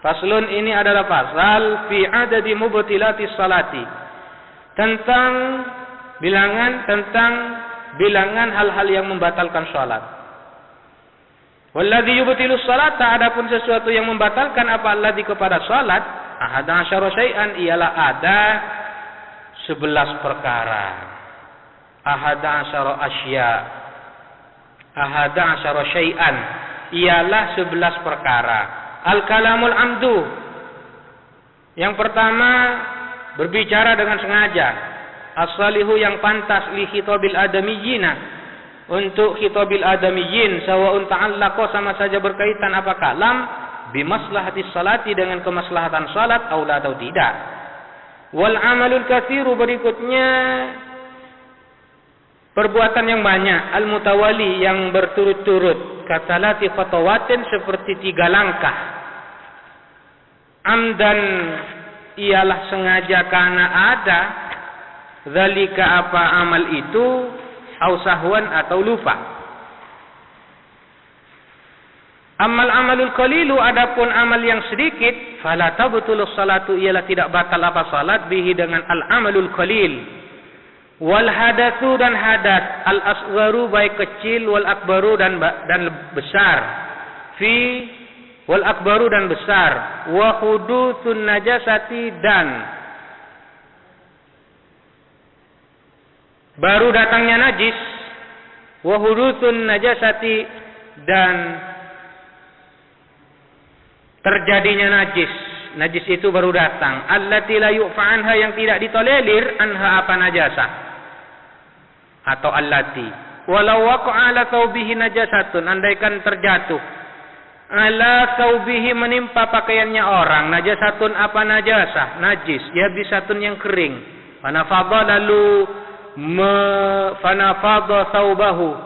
Faslun, ini adalah pasal fi adadi mubtilati salati, tentang bilangan hal-hal yang membatalkan salat. Walladzi yubtilu salata, adapun sesuatu yang membatalkan apa alladzi kepada salat, ahada asyara syai'an, ialah ada 11 perkara. Ahada asyara asya, ahada asyara syai'an, ialah 11 perkara. Al-kalamul amdu, yang pertama berbicara dengan sengaja. As-salihu, yang pantas, li khitabil adamiyina, untuk khitabil adamiyyin, sawa'un ta'allaqa, sama saja berkaitan apa kalam, bimaslahatis salati, dengan kemaslahatan salat, aula atau tidak. Wal amalul katsiru, berikutnya perbuatan yang banyak, al mutawali, yang berturut-turut, katalati khatawatin, seperti 3 langkah. Amdan, ialah sengaja karena ada, zalika, apa amal itu, au sahwan, atau lupa. Amal amalul qalilu, adapun amal yang sedikit, fala tabtulus salatu, ialah tidak batal apa salat, bihi, dengan al amalul qalil. Wal hadatsu, dan hadat, al asgharu, baik kecil, wal akbaru, dan besar. Wal akbaru, dan besar. Wa hudutsun najasati, dan baru datangnya najis. Wa hudutsun najasati, dan terjadinya najis. Najis itu baru datang. Allati la yu'fa anha, yang tidak ditolerir, anha apa najasah, atau allati. Walau waqa'a ala thawbihi najasatun, andaikan terjatuh ala thawbihi, menimpa pakaiannya orang, najasatun, apa najasah, najis, yabisatun, yang kering. Fanafadha, lalu fanafadha thawbahu,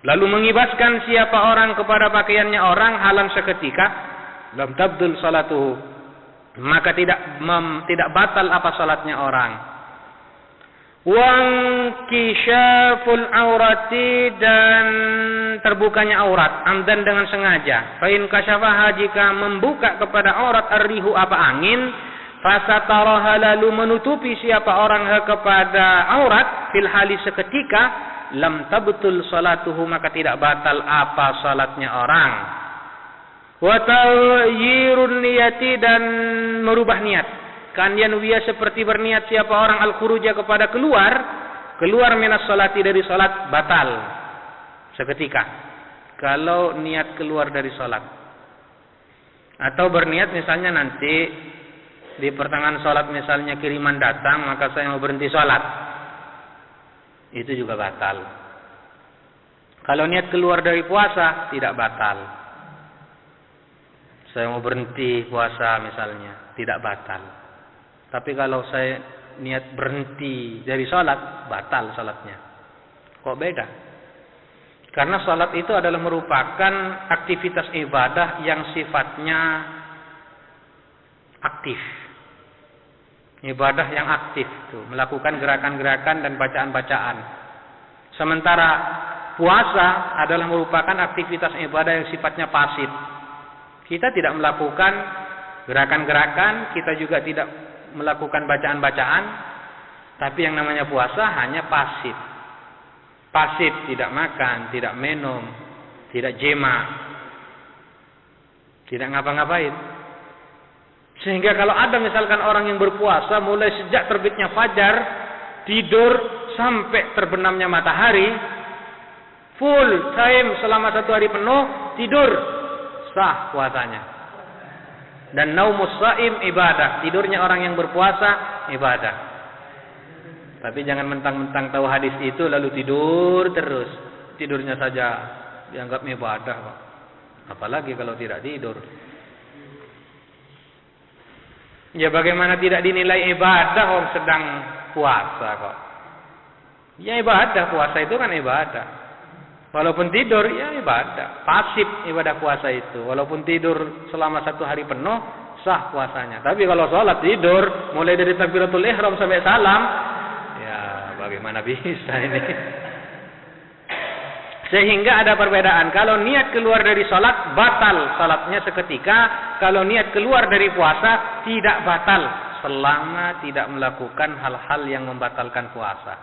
lalu mengibaskan siapa orang kepada pakaiannya orang, halan seketika, lam tabdul salatuhu, maka tidak batal apa salatnya orang. Wangkishaful aurati, dan terbukanya aurat, amdan, dengan sengaja. Fa in kasyafaha, jika membuka kepada aurat, arrihu, apa angin, fasataraha, lalu menutupi siapa orang kepada aurat, fil hali, seketika, lam tabtul salatuhu, maka tidak batal apa salatnya orang. Wa tayyirun niyati, dan merubah niat. Kan yanwiya, seperti berniat siapa orang, al-khuruja, kepada keluar minas salati, dari salat, batal seketika. Kalau niat keluar dari salat, atau berniat misalnya nanti di pertengahan salat, misalnya kiriman datang, maka saya mau berhenti salat, itu juga batal. Kalau niat keluar dari puasa, tidak batal. Saya mau berhenti puasa misalnya, tidak batal. Tapi kalau saya niat berhenti dari salat, batal salatnya. Kok beda? Karena salat itu adalah merupakan aktivitas ibadah yang sifatnya aktif. Ibadah yang aktif, tuh, melakukan gerakan-gerakan dan bacaan-bacaan. Sementara puasa adalah merupakan aktivitas ibadah yang sifatnya pasif. Kita tidak melakukan gerakan-gerakan, kita juga tidak melakukan bacaan-bacaan, tapi yang namanya puasa hanya pasif. Pasif, tidak makan, tidak minum, tidak jema, tidak ngapa-ngapain. Sehingga kalau ada misalkan orang yang berpuasa mulai sejak terbitnya fajar, tidur sampai terbenamnya matahari, full time selama 1 hari penuh, tidur, sah puasanya. Dan naumus shaim ibadah, tidurnya orang yang berpuasa ibadah. Tapi jangan mentang-mentang tahu hadis itu lalu tidur terus. Tidurnya saja dianggap ibadah, Pak. Apalagi kalau tidak tidur. Ya bagaimana tidak dinilai ibadah orang sedang puasa kok. Ya ibadah, puasa itu kan ibadah. Walaupun tidur, ya ibadah. Pasif ibadah puasa itu. Walaupun tidur selama 1 hari penuh, sah puasanya. Tapi kalau sholat tidur, mulai dari takbiratul ihram sampai salam, ya bagaimana bisa ini? Sehingga ada perbedaan. Kalau niat keluar dari salat, batal salatnya seketika. Kalau niat keluar dari puasa, tidak batal selama tidak melakukan hal-hal yang membatalkan puasa.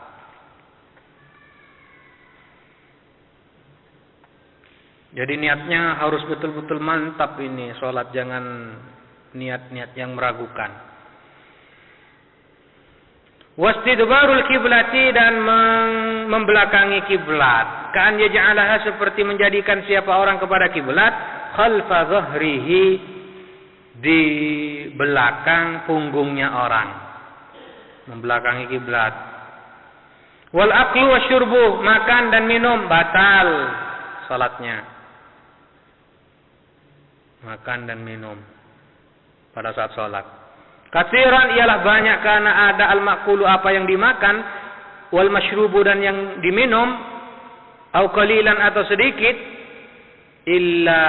Jadi niatnya harus betul-betul mantap ini salat, jangan niat-niat yang meragukan. Wastidbarul kiblati, dan membelakangi kiblat. Ka'an yaj'alaha, seperti menjadikan siapa orang kepada kiblat khalfa dhahrihi, di belakang punggungnya orang. Membelakangi kiblat. Wal aklu wasyurbu, makan dan minum batal salatnya. Makan dan minum pada saat salat. Katsiran, ialah banyak, karena ada al-maqulu, apa yang dimakan, wal masyrubu, dan yang diminum, au qalilan, atau sedikit, illa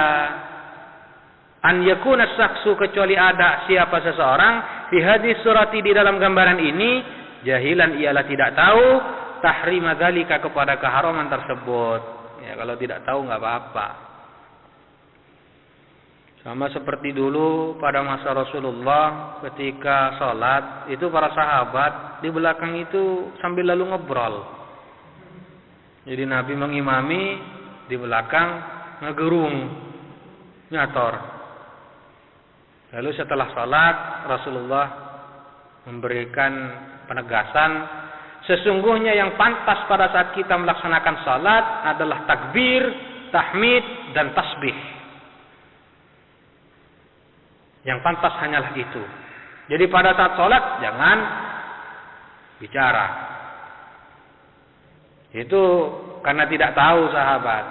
an yakuna saksu, kecuali ada siapa seseorang, fi hadis surati, di dalam gambaran ini, jahilan, ialah tidak tahu, tahrima dzalika, kepada keharaman tersebut. Ya, kalau tidak tahu enggak apa-apa. Sama seperti dulu pada masa Rasulullah ketika sholat, itu para sahabat di belakang itu sambil lalu ngobrol. Jadi Nabi mengimami, di belakang ngegerung, nyator. Lalu setelah sholat, Rasulullah memberikan penegasan, sesungguhnya yang pantas pada saat kita melaksanakan sholat adalah takbir, tahmid, dan tasbih. Yang pantas hanyalah itu. Jadi pada saat sholat jangan bicara. Itu karena tidak tahu sahabat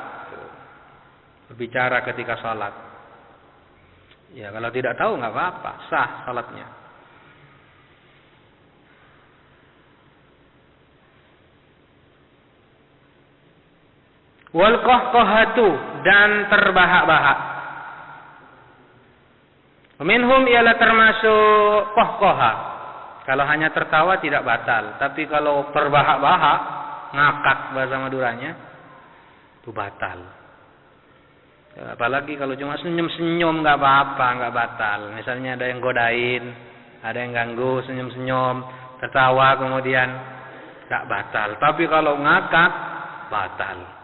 berbicara ketika sholat. Ya, kalau tidak tahu nggak apa-apa, sah sholatnya. Wal qahqahatu, dan terbahak-bahak. Minhum, ialah termasuk qahqaha. Kalau hanya tertawa tidak batal, tapi kalau terbahak-bahak, ngakak bahasa Maduranya, itu batal. Apalagi kalau cuma senyum-senyum nggak apa-apa, nggak batal. Misalnya ada yang godain, ada yang ganggu, senyum-senyum, tertawa kemudian nggak batal. Tapi kalau ngakak, batal.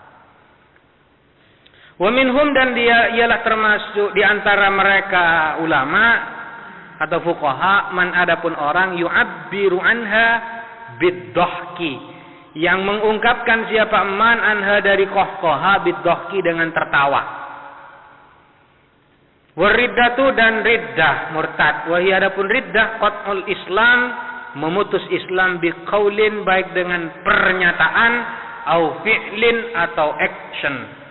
Wa minhum, dan dia ialah termasuk di antara mereka ulama atau fuqaha, man, adapun orang, yu'abbiru anha bid-dhahki, yang mengungkapkan siapa man anha dari qahqaha bid-dhahki, dengan tertawa. Wariddatu, dan riddah, murtad. Wa hiya, adapun riddah, qat'ul Islam, memutus Islam, biqaulin, baik dengan pernyataan, au fi'lin, atau action.